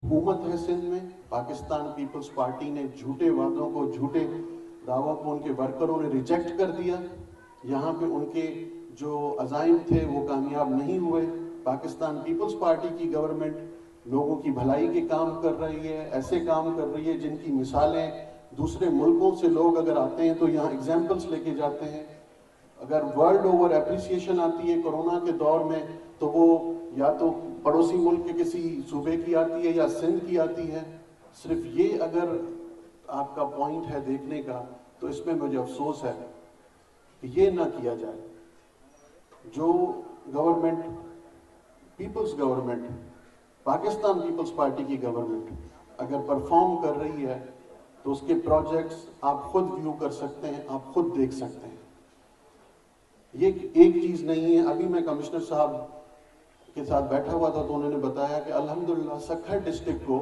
हुकूमत है सिंध में, पाकिस्तान पीपल्स पार्टी ने झूठे वादों को, झूठे दावों को उनके वर्करों ने रिजेक्ट कर दिया। यहाँ पे उनके जो अज़ाइम थे वो कामयाब नहीं हुए। पाकिस्तान पीपल्स पार्टी की गवर्नमेंट लोगों की भलाई के काम कर रही है, ऐसे काम कर रही है जिनकी मिसालें दूसरे मुल्कों से लोग अगर आते हैं तो यहाँ एग्जाम्पल्स लेके जाते हैं। अगर वर्ल्ड ओवर एप्रिसिएशन आती है कोरोना के दौर में तो वो या तो पड़ोसी मुल्क के किसी सूबे की आती है या सिंध की आती है। सिर्फ ये अगर आपका पॉइंट है देखने का तो इसमें मुझे अफसोस है कि ये ना किया जाए। जो government, people's government, Pakistan Peoples Party की गवर्नमेंट अगर परफॉर्म कर रही है तो उसके प्रोजेक्ट्स आप खुद व्यू कर सकते हैं, आप खुद देख सकते हैं। ये एक चीज नहीं है। अभी मैं कमिश्नर साहब के साथ बैठा हुआ था तो उन्होंने बताया कि अल्हम्दुलिल्लाह सक्खर डिस्ट्रिक्ट को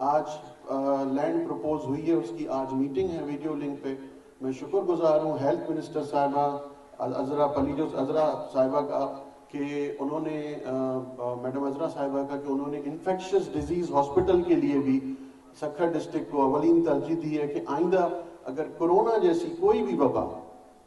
आज लैंड प्रपोज हुई है, उसकी आज मीटिंग है वीडियो लिंक पे। मैं शुक्रगुजार हूँ हेल्थ मिनिस्टर साहिबा अजरा पलीजोस अजरा साहिबा का कि उन्होंने मैडम अजरा साहिबा का कि उन्होंने इन्फेक्शियस डिजीज हॉस्पिटल के लिए भी सक्खर डिस्ट्रिक्ट को अवलीन तरजीह दी है कि आइंदा अगर कोरोना जैसी कोई भी वबा,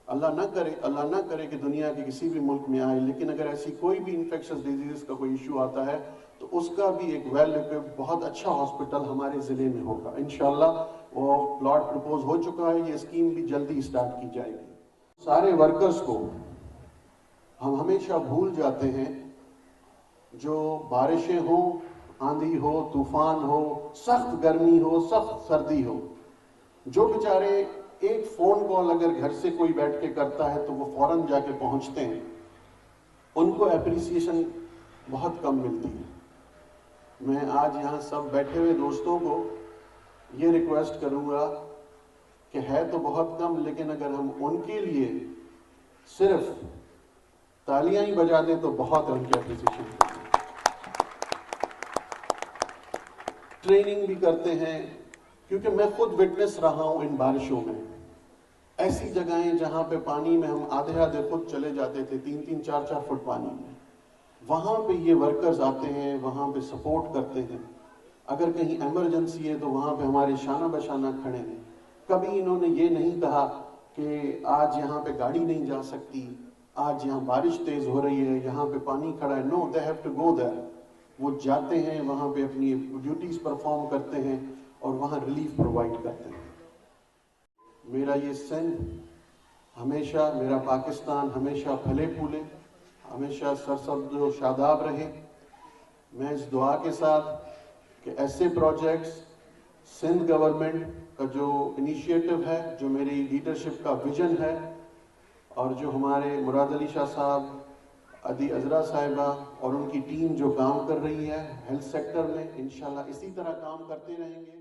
अल्लाह ना करे कि दुनिया के किसी भी मुल्क में आए, लेकिन अगर ऐसी कोई भी इन्फेक्शियस डिजीज का कोई इशू आता है तो उसका भी एक वेल इक्विप्ड बहुत अच्छा हॉस्पिटल हमारे ज़िले में होगा इंशाल्लाह। वो प्लॉट प्रपोज हो चुका है, ये स्कीम भी जल्दी स्टार्ट की जाएगी। सारे वर्कर्स को हम हमेशा भूल जाते हैं, जो बारिशें हो, आंधी हो, तूफान हो, सख्त गर्मी हो, सख्त सर्दी हो, जो बेचारे एक फोन कॉल अगर घर से कोई बैठ के करता है तो वो फौरन जाके पहुंचते हैं, उनको एप्रिसिएशन बहुत कम मिलती है। मैं आज यहाँ सब बैठे हुए दोस्तों को ये रिक्वेस्ट करूंगा कि है तो बहुत कम, लेकिन अगर हम उनके लिए सिर्फ तालियां ही बजा दें तो बहुत उनकी एप्रिसिएशन करते हैं। ट्रेनिंग भी करते हैं, क्योंकि मैं खुद विटनेस रहा हूं इन बारिशों में। ऐसी जगहें जहां पे पानी में हम आधे आधे खुद चले जाते थे, 3-3, 4-4 फुट पानी में, वहां पे ये वर्कर्स आते हैं, वहां पे सपोर्ट करते हैं। अगर कहीं इमरजेंसी है तो वहां पे हमारे शाना बशाना खड़े हैं। कभी इन्होंने ये नहीं कहा कि आज यहाँ पे गाड़ी नहीं जा सकती, आज यहाँ बारिश तेज हो रही है, यहाँ पे पानी खड़ा है। No, they have to go there. वो जाते हैं वहां पे, अपनी ड्यूटीज परफॉर्म करते हैं और वहां रिलीफ प्रोवाइड करते हैं। मेरा ये सिंध हमेशा, मेरा पाकिस्तान हमेशा फले फूले, हमेशा सरसब्ज और शादाब रहे। मैं इस दुआ के साथ कि ऐसे प्रोजेक्ट्स, सिंध गवर्नमेंट का जो इनिशिएटिव है, जो मेरी लीडरशिप का विजन है, और जो हमारे मुराद अली शाह साहब, अदी अजरा साहिबा और उनकी टीम जो काम कर रही है हेल्थ सेक्टर में, इंशाल्लाह इसी तरह काम करते रहेंगे।